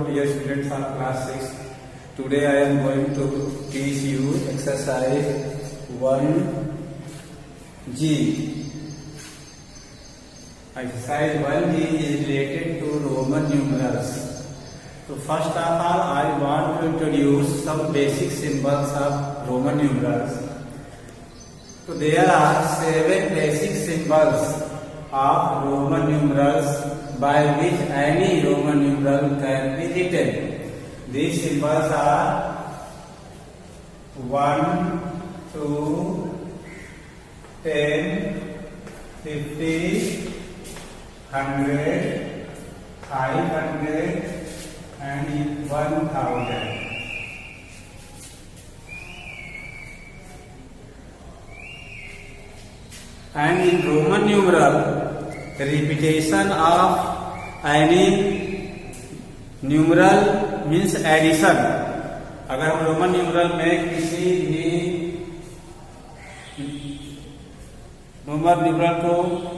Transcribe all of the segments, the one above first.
dear students of class 6. Today I am going to teach you exercise 1G. Exercise 1G is related to Roman numerals. So first of all, I want to introduce some basic symbols of Roman numerals. So there are 7 basic symbols of Roman numerals by which any Roman numeral can be written. These symbols are 1, 2, 10, 50, 100, 500 and 1000. And in Roman numeral, the repetition of any numeral means addition. अगर हम Roman numeral में किसी भी numeral को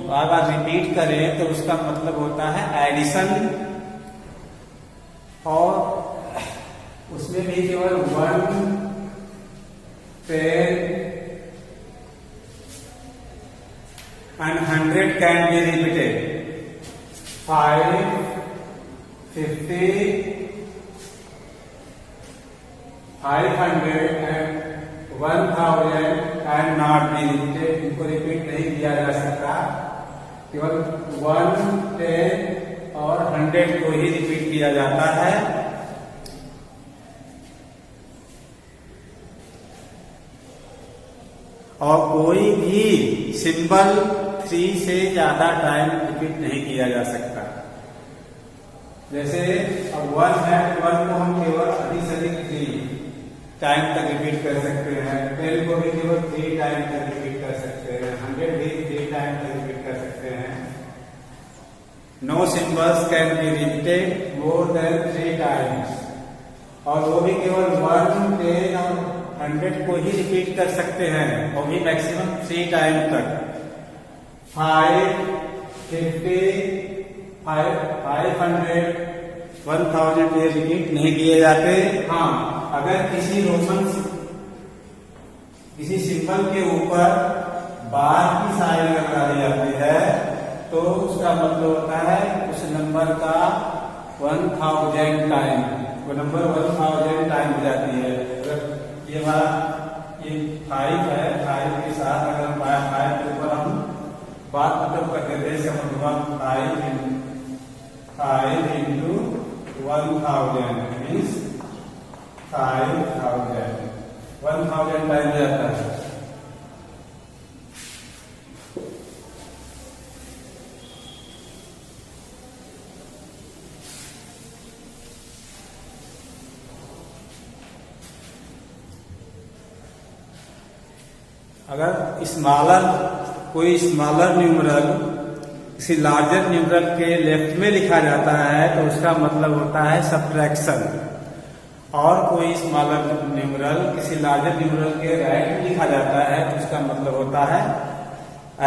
बार बार repeat करें तो उसका मतलब होता है एडिशन, और उसमें भी केवल 1, 10 and 100 can be repeated. 5, 50, 500 and 1000 and not be repeated. इनको रिपीट नहीं किया जा सकता, केवल 1, 10 और 100 को ही रिपीट किया जाता है. और कोई भी सिंबल 3 से ज्यादा टाइम रिपीट नहीं किया जा सकता. जैसे अब 1 है, 1 को हम केवल अधिक से अधिक 3 टाइम तक रिपीट कर सकते हैं. 10 को भी केवल 3 टाइम तक रिपीट कर सकते हैं. 100 भी 3 टाइम तक रिपीट कर सकते हैं. No symbols can be repeated more than 3 times. और वो भी केवल 1, 10 और 100 को ही रिपीट कर सकते हैं, और भी मैक्सिमम 3 टाइम तक. 5, 50, 500, 1000 ये रिपीट नहीं किए जाते. हाँ, अगर किसी सिंबल के ऊपर बार की साइन लगा दी जाती है तो उसका मतलब होता है उस नंबर का 1000 टाइम, वो नंबर 1000 टाइम हो जाती है. ये 5 है, 5 के साथ अगर 5 के ऊपर हम बात मतलब कर देते हैं, समझ 5 into 1000 मीन्स 5000 टाइम हो जाता है. अगर कोई स्मॉलर न्यूमरल किसी लार्जर न्यूमरल के लेफ्ट में लिखा जाता है तो उसका मतलब होता है सब्ट्रैक्शन, और कोई स्मॉलर न्यूमरल किसी लार्जर न्यूमरल के राइट में लिखा जाता है तो उसका मतलब होता है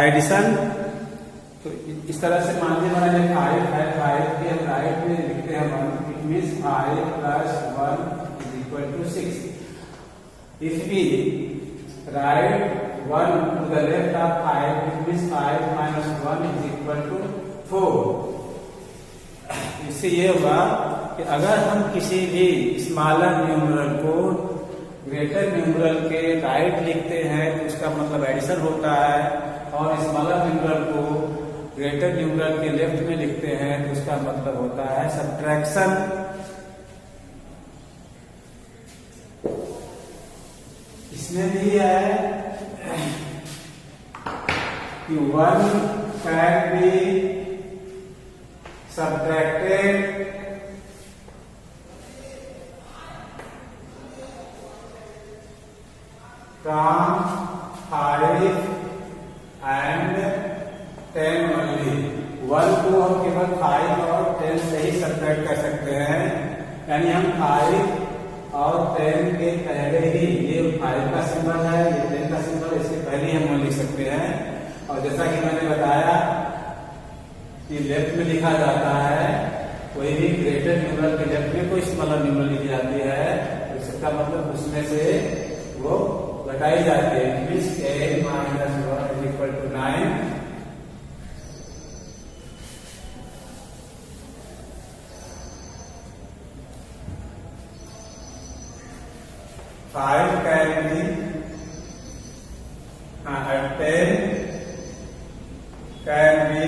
एडिशन. तो इस तरह से मान लीजिए 5 है, 5 के राइट में लिखते हैं 1, it means 5 + 1 = 6. If we write 1 to the left of 5, it means 5 - 1 = 4. इससे ये होगा कि अगर हम किसी भी स्मॉलर न्यूमरल को ग्रेटर न्यूमरल के राइट लिखते हैं तो उसका मतलब एडिशन होता है, और स्मॉलर न्यूमरल को ग्रेटर न्यूमरल के लेफ्ट में लिखते हैं तो उसका मतलब होता है सब्ट्रैक्शन. इसमें भी है कि 1 can be subtracted from 5 and 10 only. 1 को हम केवल 5 और 10 से ही सब्ट्रैक्ट कर सकते हैं, यानी हम 5 और 10 के पहले ही, ये 5 का सिंबल है, ये 10 का सिंबल, इसके पहले ही हम लिख सकते हैं. और जैसा कि मैंने बताया कि लेफ्ट में लिखा जाता है, कोई भी ग्रेटर न्यूमरल के लेफ्ट जब भी कोई स्मॉलर न्यूमरल लिखी जाती है तो इसका मतलब उसमें से वो घटाई जाती है। Means n minus 1 is equal to 9। Five can be 10 can be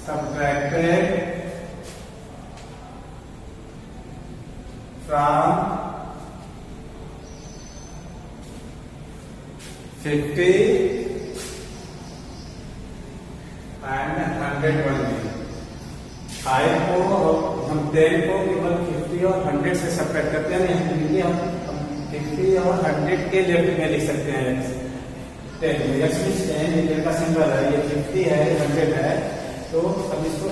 subtracted from 50 and 100 only। 5 को हम 10 को केवल 50 और 100 से सब्ट्रैक्ट करते हैं, नहीं हम 50 और 100 के लेफ्ट में लिख सकते हैं। 10 का सिंबल है, ये 50 है, 100 है, तो हम इसको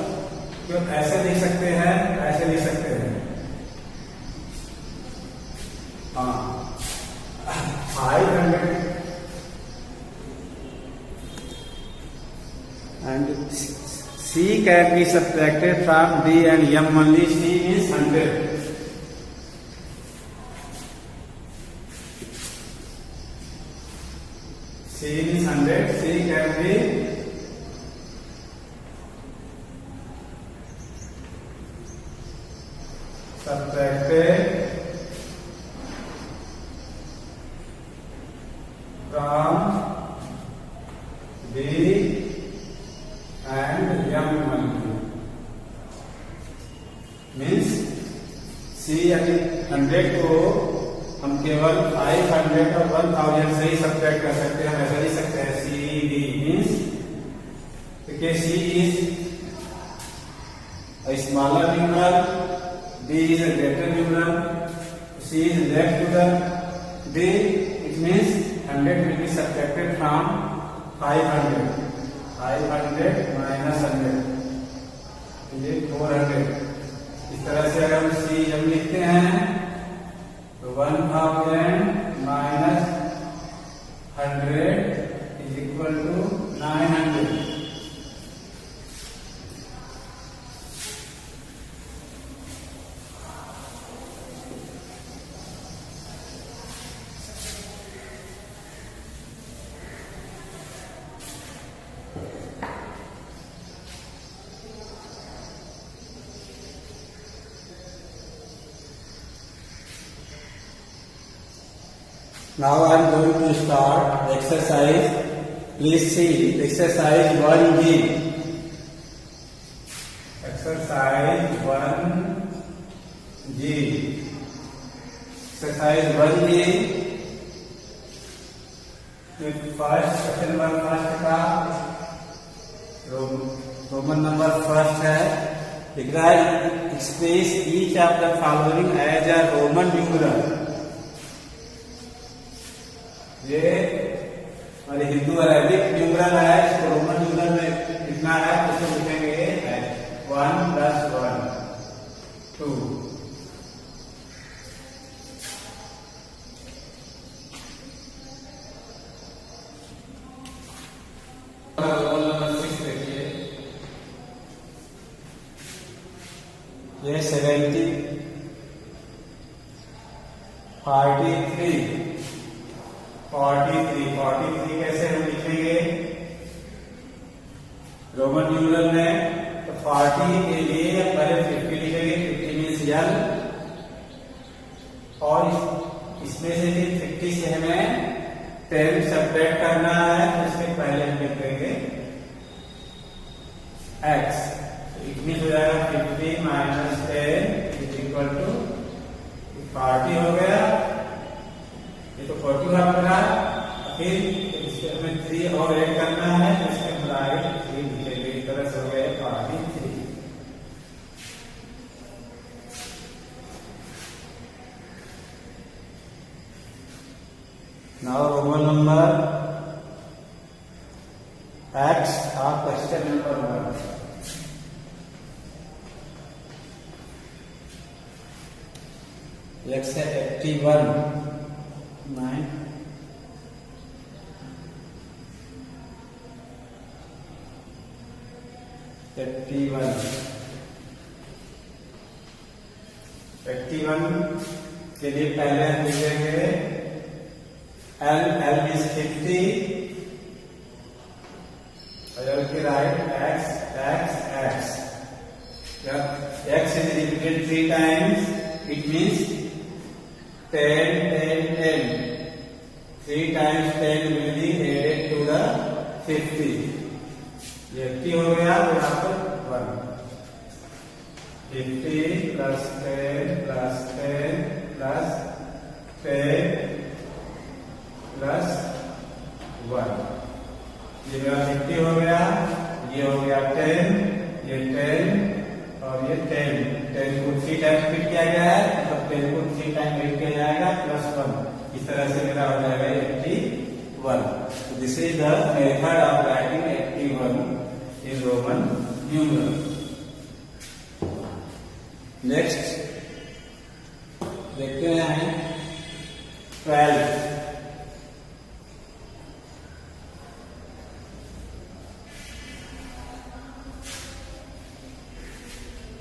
क्यों ऐसे लिख सकते हैं, ऐसे लिख सकते हैं। हाँ 500 and C can be subtracted from D and M only। C is 100। C is 100। C can be subtracted from D and M only। Means C यानी 100 को हम केवल 500 और 1000 से ही सब्ट्रैक्ट कर सकते हैं। ऐसा लिख सकते हैं C D मीन्स देखिए C is a smaller numeral, D is a greater numeral, C is left to the D, it means 100 will be subtracted from 500। 500 minus 100 ये 400। इस तरह से अगर हम C जब लिखते हैं तो 1000 minus 100 is equal to 900। Now I am going to start exercise. Please see exercise 1G। Exercise 1G। Exercise 1G first question number first का रोमन नंबर फर्स्ट है। लिख रहा है express each of the following as a Roman numeral. ये हमारे Hindu Arabic numeral है, इसको Roman numeral में लिखना है तो उसको लिखेंगे 1 + 1 2। रोमन नंबर 6 देखिए, ये 70 43 43 कैसे हम लिखेंगे रोमन न्यूमरल में? तो 40 के लिए पहले 50 लिखेंगे। 50 मीन्स यल, और इसमें से भी 50 से हमें 10 सब्ट्रैक्ट करना है, तो इसमें पहले हम लिखेंगे x। इट मीन्स हो जाएगा 50 माइनस 10 इज इक्वल टू 40 हो गया। ये तो 40 हमारा, फिर इसके हमें 3 और ऐड करना है, तो इसके हम राइट 3 लिखेंगे। इस तरह से हो गया 43। नाउ रोमन नंबर x और क्वेश्चन नंबर 1। x है 81 9 31 81 के लिए पहले हम लिखेंगे L is 50 और के राइट x. जब x is repeated 3 times, it means 10. 3 times 10 will be added to the 50. ये 50 हो गया तो यहाँ पर 1. 50 plus 10 plus 10 plus 10 plus 1. ये मेरा 50 हो गया, ये हो गया 10, ये 10 और ये 10 को 3 टाइम रिपीट किया गया है, मतलब 10 को 3 टाइम रिपीट किया जाएगा प्लस 1. इस तरह से मेरा हो जाएगा 81. So this is the method of writing 81 in Roman numeral. Next देखते हैं 12.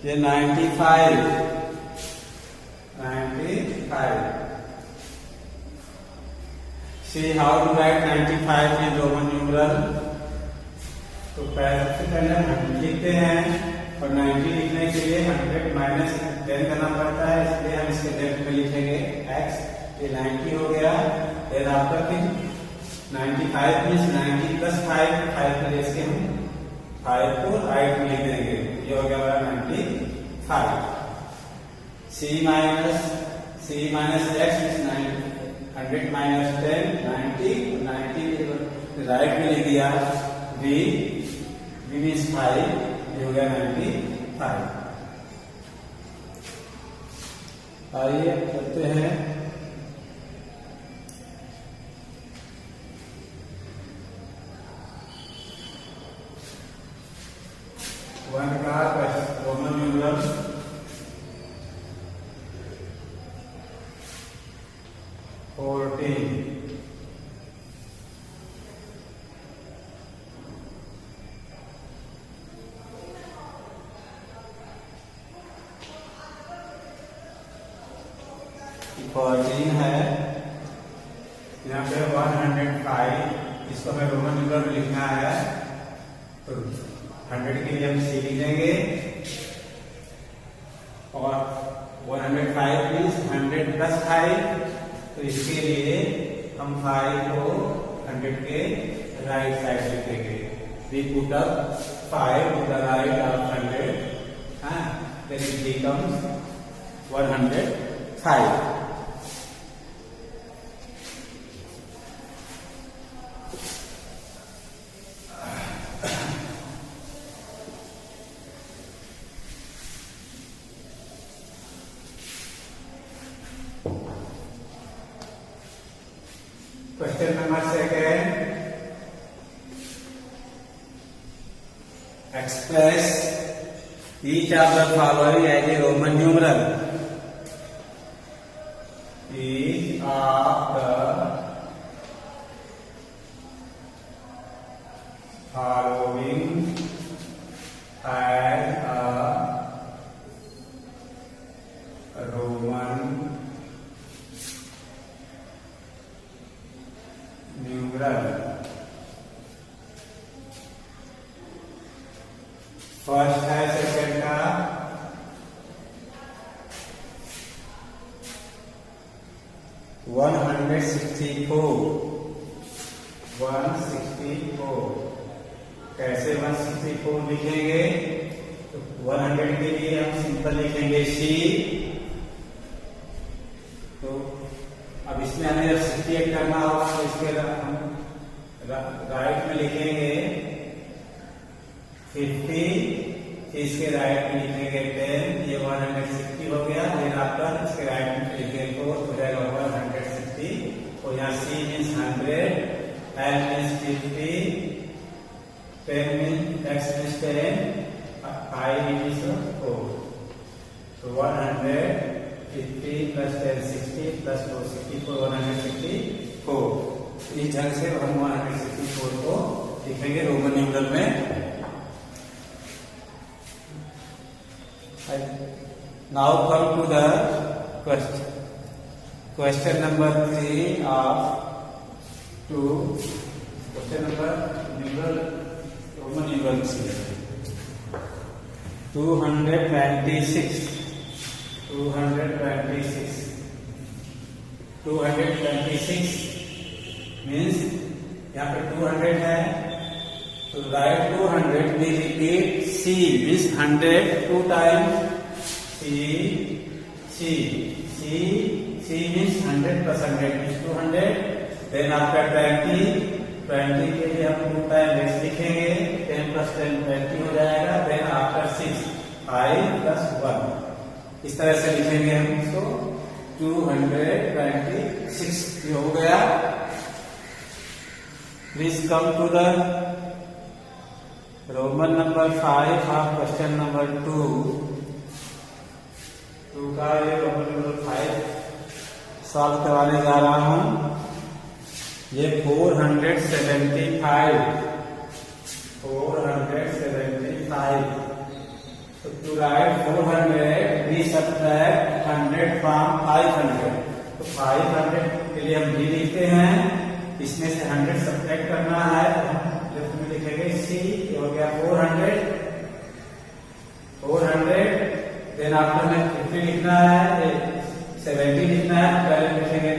ये 95. See how to write 95 in Roman numeral. तो सबसे पहले हम लिखते हैं और 90 लिखने के लिए 100 माइनस 10 करना पड़ता है, इसलिए हम इसके लेफ्ट में लिखेंगे x. ये 90 हो गया. फिर आपका फिर 95 मीन्स 90 प्लस 5 पर इसके हम 5 को राइट में लिख देंगे. ये हो गया हमारा 95. c minus x means 100 minus 10 90 right में लिख दिया. v मीन्स 5, ये हो गया 95. आइए करते हैं वन का रोमन न्यूमरल. 14. है यहाँ पे 105. इसको हमें रोमन न्यूमरल लिखना है, तो 100 के लिए हम c लिखेंगे और 105 मीन्स 100 प्लस 5. तो इसके लिए हम 5 को 100 के राइट साइड लिखेंगे. We put up 5 to the right of 100. Then it becomes 105. Question number 2. Express each of the following as a Roman numeral. Each of the following as a Roman numeral. First है second का 164. कैसे 164 लिखेंगे? तो 100 के लिए हम simple लिखेंगे c. तो अब इसमें हमें 68 करना होगा, तो इसके हम राइट में लिखेंगे 50, इसके राइट में लिखेंगे 10. ये 160 हो गया. देन आफ्टर इसके राइट में लिखेंगे 4, हो जाएगा 160. तो यहाँ c means 100, l means 50, 10 means x means 10, i means 4. तो 150 प्लस 10 60 प्लस 4 64, 164. इस ढंग से हम 164 को लिखेंगे रोमन न्यूमरल में. Now come to the question number 3 of 2 question number Roman numeral 226 means यहाँ पे 200 है तो write 200 we repeat C means 100 2 times C means 100 plus 100 means 200. Then after 20 के लिए हम 2 टाइम x लिखेंगे 10 plus 10 20 हो जाएगा. Then after 6 5 plus 1 इस तरह से लिखेंगे हम इसको 226 ये हो गया. Please come to the Roman number 5 of question number 2 का ये रोमन नंबर 5 सॉल्व करवाने जा रहा हूं. ये 475 तो to write 400 we subtract 100 from 500 तो 500 के लिए हम डी लिखते हैं. इसमें से 100 सब्ट्रैक्ट करना है तो हम लेफ्ट में लिखेंगे सी. ये हो गया 400 देन आपको हमें 50 लिखना है 70 लिखना है. पहले लिखेंगे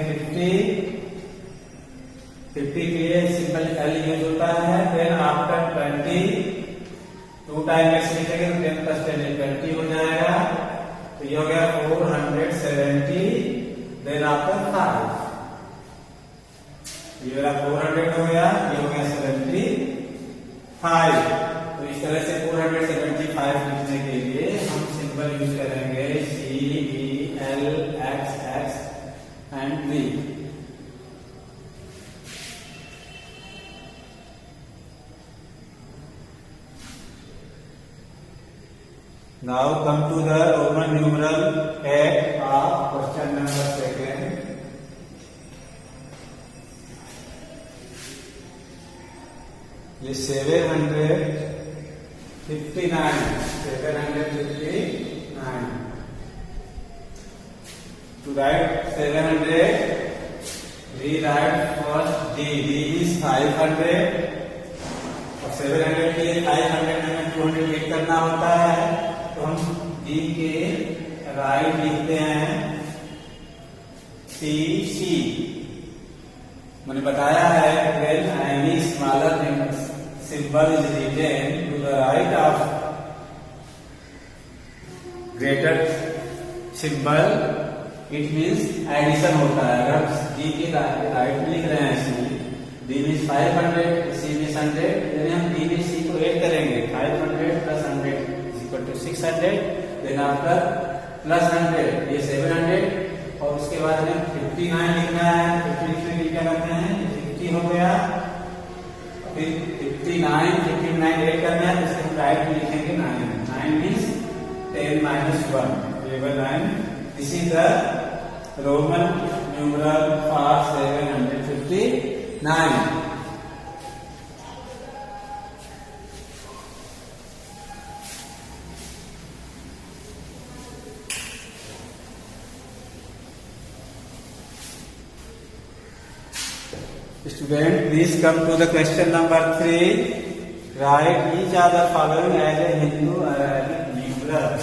50 के लिए सिंपल एल यूज होता है. देन आफ्टर 20 2 टाइम एक्स लिखेंगे तो 10 plus 10 20 हो जाएगा. तो ये हो गया 470. देन आफ्टर 5 ये वाला 400 हो गया. ये हो गया 75. तो इस तरह से 475 लिखने के लिए हम सिंपल यूज करेंगे C B L X X and B. Now come to the Roman numeral 8 of question number 2. ये 759 to write 700 we write first D is 500 और 700 के लिए 500 में 200 ऐड करना होता है तो हम D के राइट लिखते हैं सी. मैंने बताया है when any smaller symbol is written to the right of greater symbol it means addition होता है. अगर D के राइट में लिख रहे हैं D means 500 C means 100 यानी हम D में C को ऐड करेंगे 500 plus 100 is equal to 600. then after plus 100 ये 700 और उसके बाद हमें 59 लिखना है. 50 लिखने के लिए क्या करते हैं 50 हो गया फिर 59 ऐड करना है. इससे हम राइट में लिखेंगे 9 means 10 minus 1 ये 9. This is the Roman numeral for 759. Student, please come to the question number 3. Write each of the following as a Hindu Arabic numeral.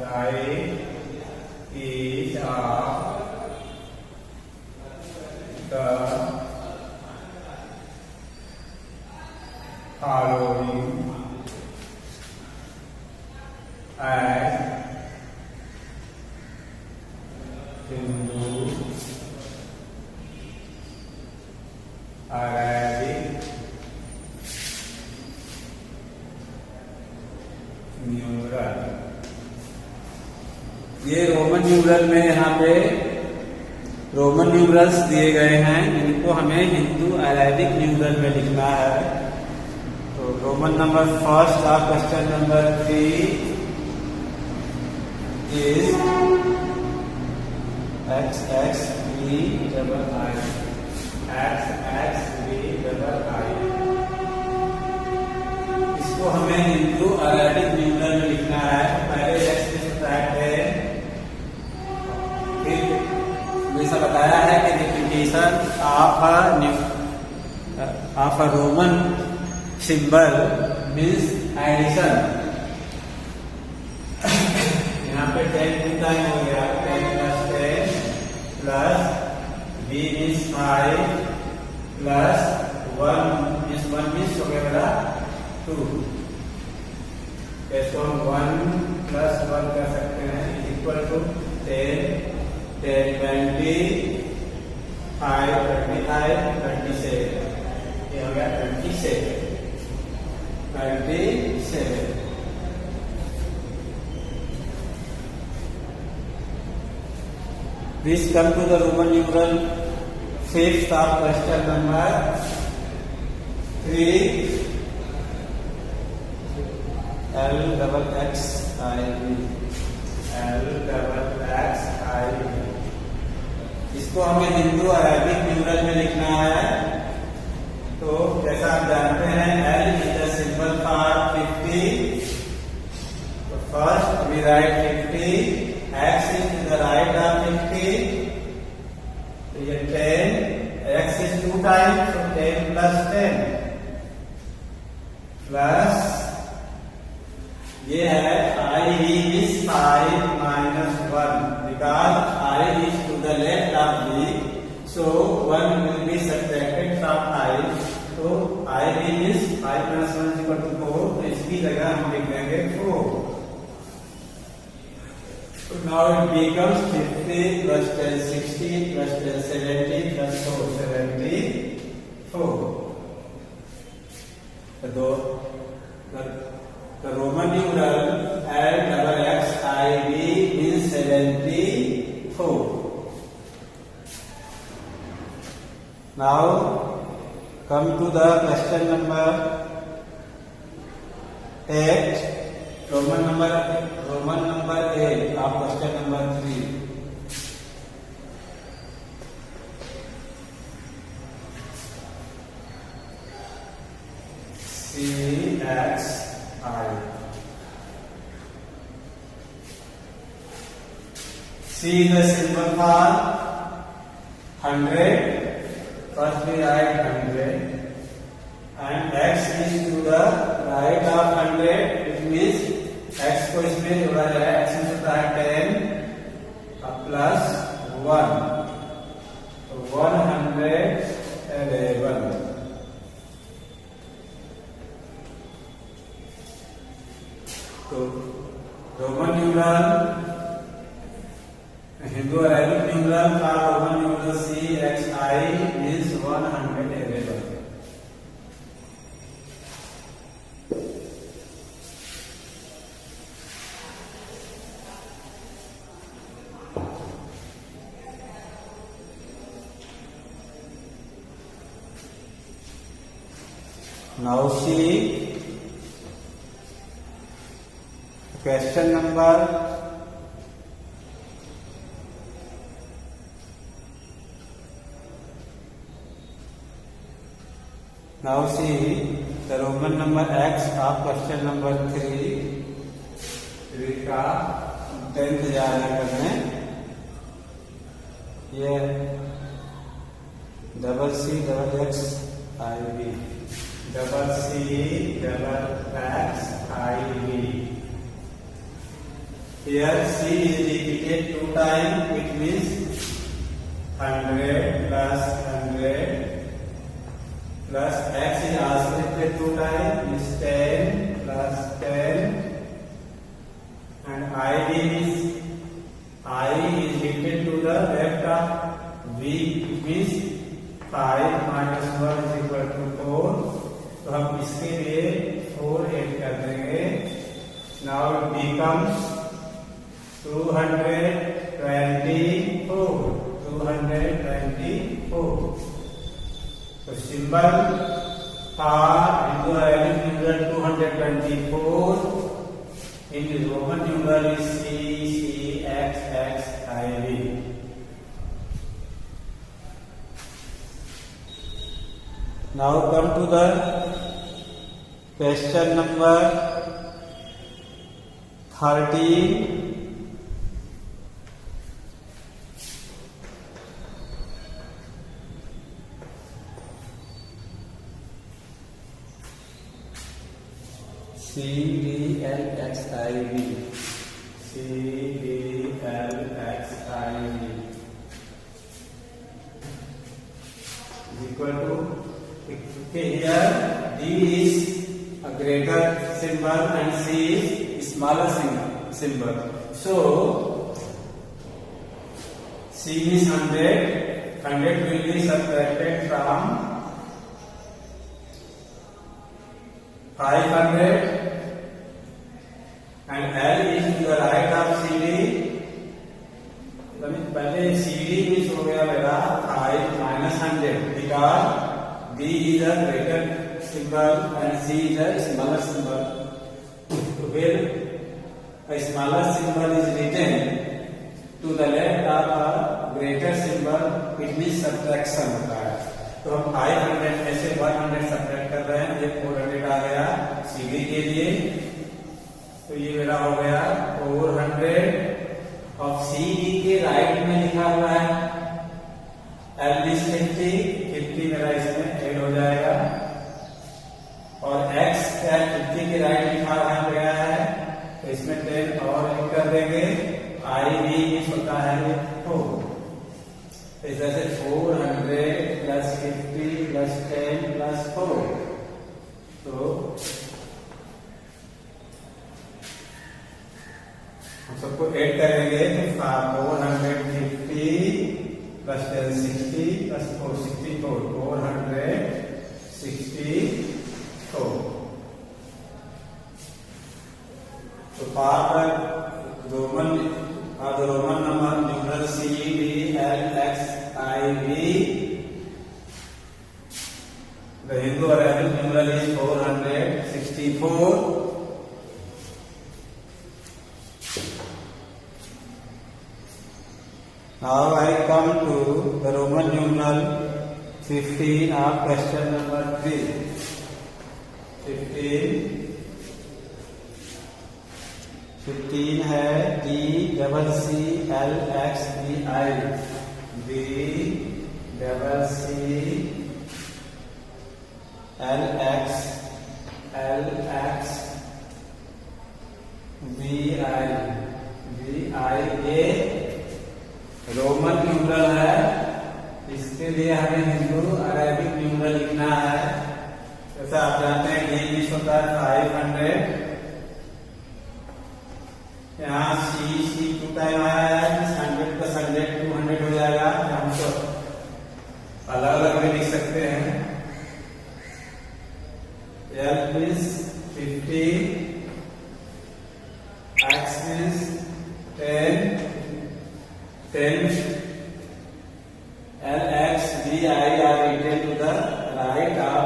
Write each of the following as Hindu Arabic numeral. ये Roman numeral में यहाँ पे Roman numerals दिए गए हैं इनको हमें Hindu Arabic numeral में लिखना है. तो Roman number first of question number 3 is XXVII XXVII. इसको इसको हमें हिंदू अरेबिक न्यूमरल में लिखना है। पहले x में सब्ट्रैक्ट है, फिर जैसा बताया है कि repetition of a Roman symbol means addition. यहाँ पे 10 टू टाइम हो गया, 10 plus 10 plus b means 5 plus 1 means हो गया मेरा 2। इसको हम 1 प्लस 1 कर सकते हैं इक्वल टू 10 10 20 5 25 27। ये हो गया 27। Please come to the Roman numeral fifth of question number 3. L double X I V इसको हमें हिंदू अरेबिक न्यूमरल में लिखना है। तो जैसा आप जानते हैं L is the symbol for 50। तो first we write 50, X is to the right of 50। तो ये 10, X is 2 times, so 10 plus 10 plus ये है I is 5 minus 1 because I is to the left of V, so 1 will be subtracted from I, so I is 5 minus 1 is equal to 4, तो इसकी जगह हम लिख देंगे 4। So now it becomes 50 plus 10 60 plus 10 70 plus 4 74। The Roman numeral L double X I V means 74. Now come to the question number 8. Roman number 8 of question number 3. CX I. C is the symbol for 100. First we write 100, and X is to the right of 100. It means X को इसमें जोड़ा जाए, X में होता है 10 plus 1, तो 111। तो Roman numeral Hindu Arabic numeral का Roman numeral CXI means 111। Now see question number the Roman number X of question number 3 का 10th जा रहा है करने। ये double C double X I V double C double X I V। Here C is repeated 2 times, which means 100 plus 100 plus X is also repeated 2 times, means 10 plus 10, and I is repeated to the left of V, which means 5 minus 1 is equal to 4। तो हम इसके लिए 4 add कर देंगे। Now it becomes 224। So symbol for Hindu Arabic numeral 224 in Roman numeral is CXXIV। Now come to the question number 13 CDLXIV is equal to, okay, here D is a greater symbol and C is smaller symbol. So C is 100. 100 will be subtracted from 500 and L is to the right of CD. पहले CD में हो गया मेरा 5 minus 100 because D is a greater symbol and C is a smaller symbol. So where a smaller symbol is written to the left of a greater symbol, it means subtraction होता है. तो हम 500 में से 100 सब्ट्रैक्ट कर रहे हैं. ये 400 आ गया CD के लिए. तो ये मेरा हो गया 400 और CD के राइट में लिखा हुआ है L is 50 मेरा इसमें ऐड हो जाएगा और X 50 के राइट लिखा गया है तो इसमें 10 और ऐड कर देंगे. IV होता है 4. इस तरह से 400 प्लस 50 प्लस 10 प्लस 4. तो हम सबको ऐड करेंगे तो 450 प्लस 10 60 प्लस 4 64 464. तो power Roman number numeral CDLXIV. The Hindu Arabic numeral is 464. Now I come to the Roman numeral 15 of question number 3. 15 है DCCLXVI. DCCLXVI रोमन न्यूमरल है. इसके लिए हमें हिंदू अरेबिक न्यूमरल लिखना है. जैसा आप जानते हैं D होता है 500. यहाँ C 2 टाइम आया है 100 प्लस 100 200 हो जाएगा. हम तो अलग अलग में लिख सकते हैं. L means 50, X means 10 LXVI are written to the right of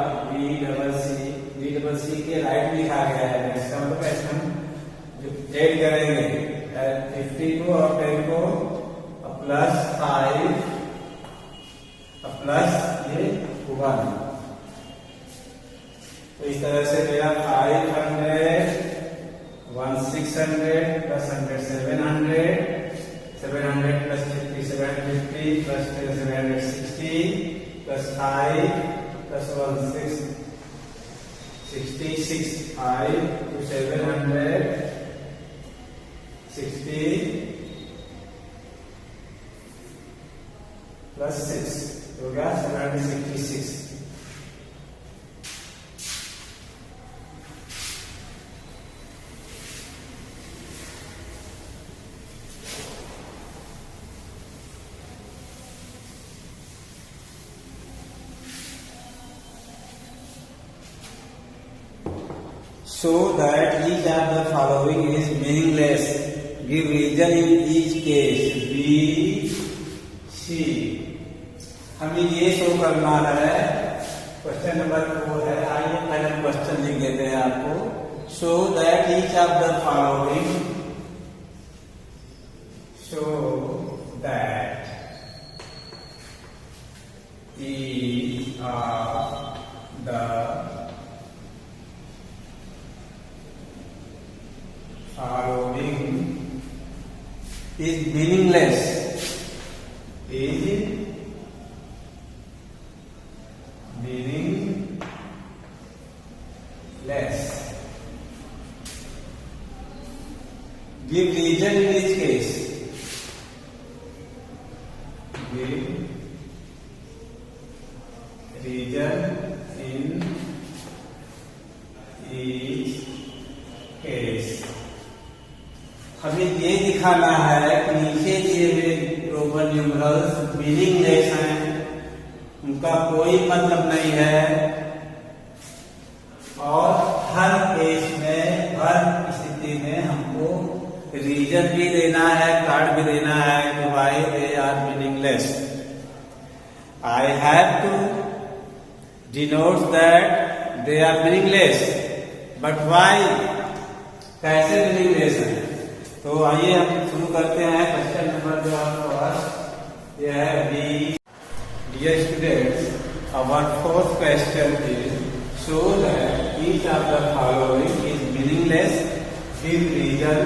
BCC के राइट लिखा गया है. इसका मतलब ऐसे हम ऐड करेंगे 50 को और 10 को प्लस 5 प्लस ये 1. तो इस तरह से मेरा 500 1600 plus 100 700 plus 50 750 plus 10 760 plus 5 plus 1 6 66 5 to 760 plus 6 हो गया 766. So that each of the following is meaningless. Give reason in each case. B, C. हमें ये शो करना है. क्वेश्चन नंबर 4 है. आइए पहले क्वेश्चन लिख देते हैं आपको. So that each of the following. So that each of the is meaningless. Is meaningless. Give reason in each case. Give reason in each case. हमें ये दिखाना है कि नीचे दिए हुए रोमन न्यूमरल्स मीनिंगलेस हैं, उनका कोई मतलब नहीं है, और हर केस में, हर स्थिति में हमको रीजन भी देना है, कार्ड भी देना है कि why they are meaningless. I have to denote that they are meaningless, but why, कैसे मीनिंगलेस है. तो आइए हम शुरू करते हैं. क्वेश्चन नंबर जो आपके पास यह है B. Dear students, our fourth question is show that each of the following is meaningless. Give reason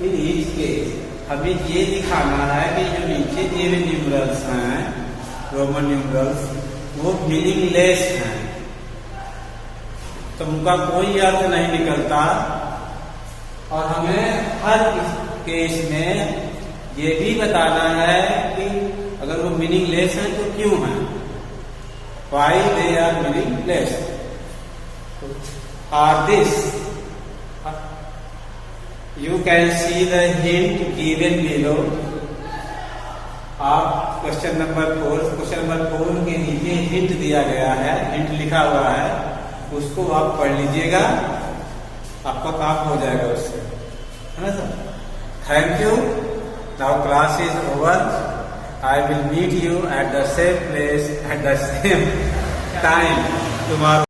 in each case. हमें ये दिखाना है कि जो नीचे दिए हुए न्यूमरल्स हैं, रोमन न्यूमरल्स, वो मीनिंगलेस हैं, तो उनका कोई अर्थ नहीं निकलता. और हमें हर केस में ये भी बताना है कि अगर वो मीनिंगलेस हैं तो क्यों हैं, why they are meaningless. Are this, you can see the hint given below. आप क्वेश्चन नंबर 4 के नीचे हिंट दिया गया है, हिंट लिखा हुआ है, उसको आप पढ़ लीजिएगा, आपका काम हो जाएगा उससे, है ना sir. Thank you. Now class is over. I will meet you at the same place at the same time tomorrow.